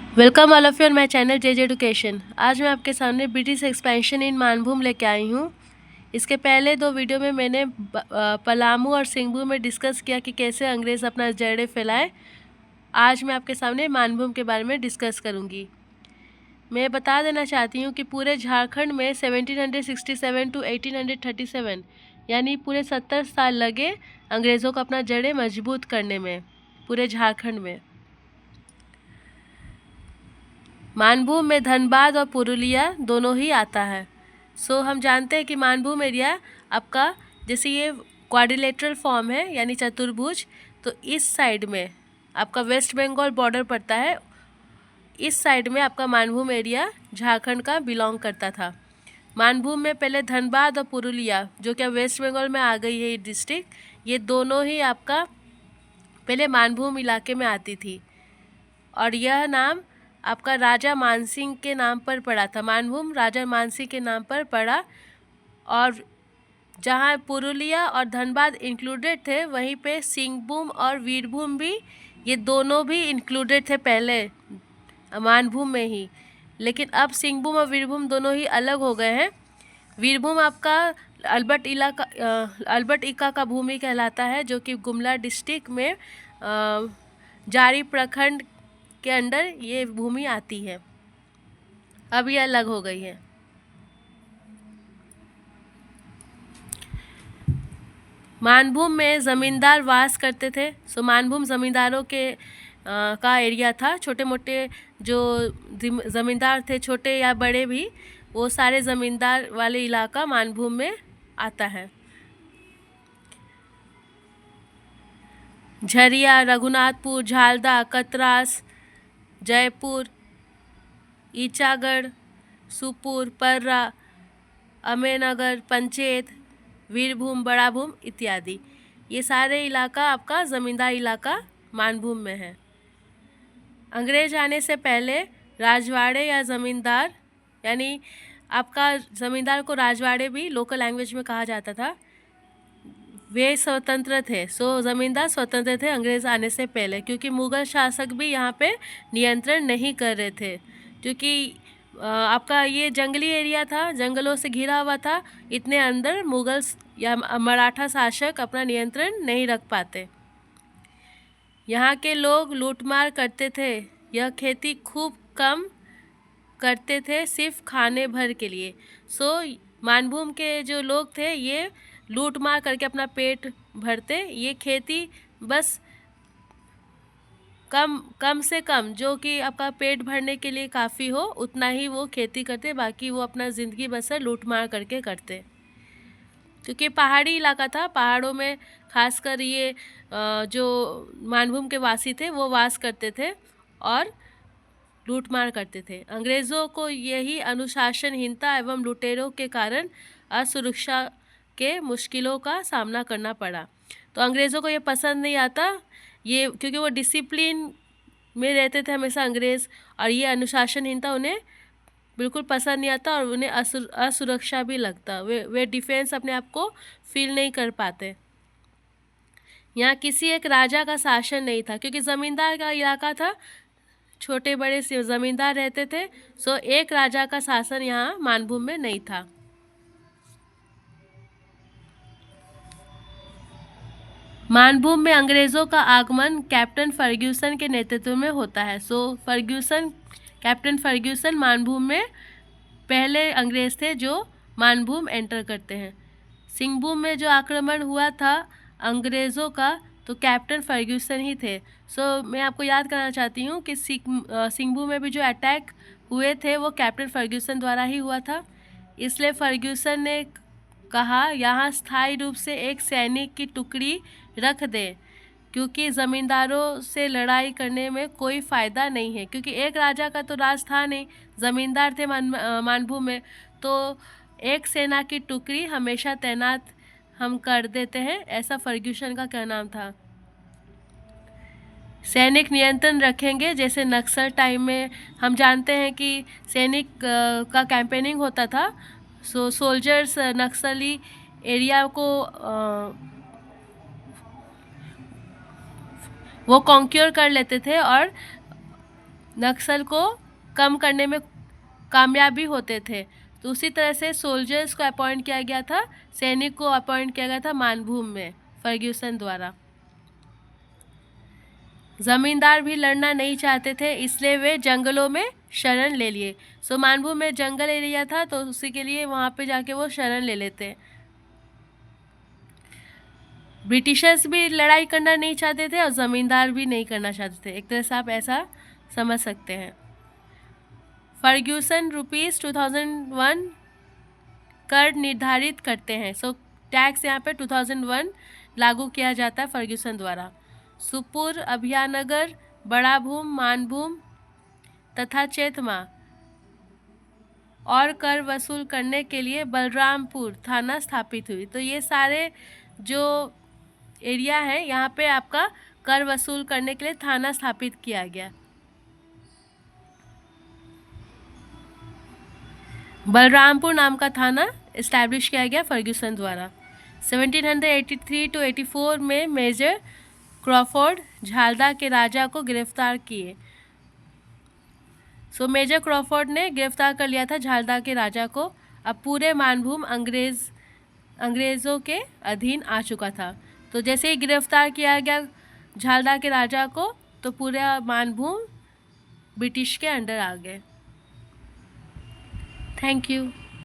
Welcome all of you on my channel Jay's education. आज मैं आपके सामने ब्रिटिश एक्सपेंशन इन मानभूम लेके आई हूँ। इसके पहले दो वीडियो में मैंने पलामू और सिंघभूम में डिस्कस किया कि कैसे अंग्रेज़ अपना जड़ें फैलाए। आज मैं आपके सामने मानभूम के बारे में डिस्कस करूँगी। मैं बता देना चाहती हूँ कि पूरे झारखंड में 1767 टू 1837 यानी पूरे 70 साल लगे अंग्रेज़ों को अपना जड़ें मजबूत करने में, पूरे झारखंड में। मानभूम में धनबाद और पुरुलिया दोनों ही आता है। हम जानते हैं कि मानभूम एरिया आपका, जैसे ये क्वाड्रिलेटरल फॉर्म है यानी चतुर्भुज, तो इस साइड में आपका वेस्ट बंगाल बॉर्डर पड़ता है। इस साइड में आपका मानभूम एरिया झारखंड का बिलोंग करता था। मानभूम में पहले धनबाद और पुरुलिया, जो कि वेस्ट बंगाल में आ गई है ये डिस्ट्रिक्ट, ये दोनों ही आपका पहले मानभूम इलाके में आती थी और यह नाम आपका राजा मानसिंह के नाम पर पड़ा था। मानभूम राजा मानसिंह के नाम पर पड़ा, और जहाँ पुरुलिया और धनबाद इंक्लूडेड थे वहीं पे सिंहभूम और वीरभूम भी, ये दोनों भी इंक्लूडेड थे पहले मानभूम में ही। लेकिन अब सिंहभूम और वीरभूम दोनों ही अलग हो गए हैं। वीरभूम आपका अल्बर्ट इक्का का भूमि कहलाता है, जो कि गुमला डिस्ट्रिक्ट में जारी प्रखंड के अंडर ये भूमि आती है। अब ये अलग हो गई है। मानभूम में ज़मींदार वास करते थे। मानभूम ज़मींदारों के का एरिया था। छोटे मोटे जो ज़मींदार थे, छोटे या बड़े भी, वो सारे ज़मींदार वाले इलाका मानभूम में आता है। झरिया, रघुनाथपुर, झालदा, कतरास, जयपुर, ईचागढ़, सुपुर, पर्रा, अमेनगर, पंचेत, वीरभूम, बड़ाभूम इत्यादि, ये सारे इलाका आपका ज़मींदार इलाका मानभूम में है। अंग्रेज आने से पहले राजवाड़े या ज़मींदार, यानी आपका ज़मींदार को राजवाड़े भी लोकल लैंग्वेज में कहा जाता था, वे स्वतंत्र थे। ज़मींदार स्वतंत्र थे अंग्रेज़ आने से पहले, क्योंकि मुग़ल शासक भी यहाँ पे नियंत्रण नहीं कर रहे थे, क्योंकि आपका ये जंगली एरिया था, जंगलों से घिरा हुआ था। इतने अंदर मुग़ल या मराठा शासक अपना नियंत्रण नहीं रख पाते। यहाँ के लोग लूटमार करते थे। यह खेती खूब कम करते थे, सिर्फ खाने भर के लिए। मानभूम के जो लोग थे ये लूट मार करके अपना पेट भरते। ये खेती बस कम से कम, जो कि आपका पेट भरने के लिए काफ़ी हो, उतना ही वो खेती करते, बाकी वो अपना ज़िंदगी बसर लूट मार करके करते। क्योंकि पहाड़ी इलाका था, पहाड़ों में खासकर ये जो मानभूम के वासी थे वो वास करते थे और लूटमार करते थे। अंग्रेज़ों को यही अनुशासनहीनता एवं लुटेरों के कारण असुरक्षा के मुश्किलों का सामना करना पड़ा। तो अंग्रेज़ों को ये पसंद नहीं आता, ये क्योंकि वो डिसिप्लिन में रहते थे हमेशा अंग्रेज़, और ये अनुशासनहीनता उन्हें बिल्कुल पसंद नहीं आता और उन्हें असुरक्षा भी लगता। वे डिफेंस अपने आप को फील नहीं कर पाते। यहाँ किसी एक राजा का शासन नहीं था, क्योंकि ज़मींदार का इलाका था, छोटे बड़े ज़मींदार रहते थे। एक राजा का शासन यहाँ मानभूम में नहीं था। मानभूम में अंग्रेज़ों का आगमन कैप्टन फर्ग्यूसन के नेतृत्व में होता है। कैप्टन फर्ग्यूसन मानभूम में पहले अंग्रेज़ थे जो मानभूम एंटर करते हैं। सिंहभूम में जो आक्रमण हुआ था अंग्रेज़ों का, तो कैप्टन फर्ग्यूसन ही थे। मैं आपको याद कराना चाहती हूँ कि सिंहभूम में भी जो अटैक हुए थे वो कैप्टन फर्ग्यूसन द्वारा ही हुआ था। इसलिए फर्ग्यूसन ने कहा यहाँ स्थायी रूप से एक सैनिक की टुकड़ी रख दे, क्योंकि ज़मींदारों से लड़ाई करने में कोई फ़ायदा नहीं है। क्योंकि एक राजा का तो राज था नहीं, ज़मींदार थे मानभूम में, तो एक सेना की टुकड़ी हमेशा तैनात हम कर देते हैं, ऐसा फर्ग्यूसन का कहना था। सैनिक नियंत्रण रखेंगे, जैसे नक्सल टाइम में हम जानते हैं कि सैनिक का कैंपेनिंग होता था। सोल्जर्स नक्सली एरिया को वो कॉन्क्योर कर लेते थे और नक्सल को कम करने में कामयाब भी होते थे। तो उसी तरह से सोल्जर्स को अपॉइंट किया गया था, सैनिक को अपॉइंट किया गया था मानभूम में फर्ग्यूसन द्वारा। ज़मींदार भी लड़ना नहीं चाहते थे, इसलिए वे जंगलों में शरण ले लिए। सो मानभूम में जंगल एरिया था, तो उसी के लिए वहाँ पे जाके वो शरण ले लेते। ब्रिटिशर्स भी लड़ाई करना नहीं चाहते थे और ज़मींदार भी नहीं करना चाहते थे। एक तरह से आप ऐसा समझ सकते हैं। फर्ग्यूसन ₹2001 कर निर्धारित करते हैं। सो टैक्स यहाँ पे 2001 लागू किया जाता है फर्ग्यूसन द्वारा। सुपुर, अभयानगर, बड़ा भूम, मानभूम तथा चेतमा और कर वसूल करने के लिए बलरामपुर थाना स्थापित हुई। तो ये सारे जो एरिया है यहाँ पे आपका कर वसूल करने के लिए थाना स्थापित किया गया। बलरामपुर नाम का थाना इस्टेब्लिश किया गया फर्ग्यूसन द्वारा। 1783 to 84 में मेजर क्रॉफोर्ड झालदा के राजा को गिरफ्तार किए। सो मेजर क्रॉफोर्ड ने गिरफ्तार कर लिया था झालदा के राजा को। अब पूरे मानभूम अंग्रेज़ों के अधीन आ चुका था। तो जैसे ही गिरफ्तार किया गया झालदा के राजा को, तो पूरा मानभूम ब्रिटिश के अंडर आ गए। Thank you.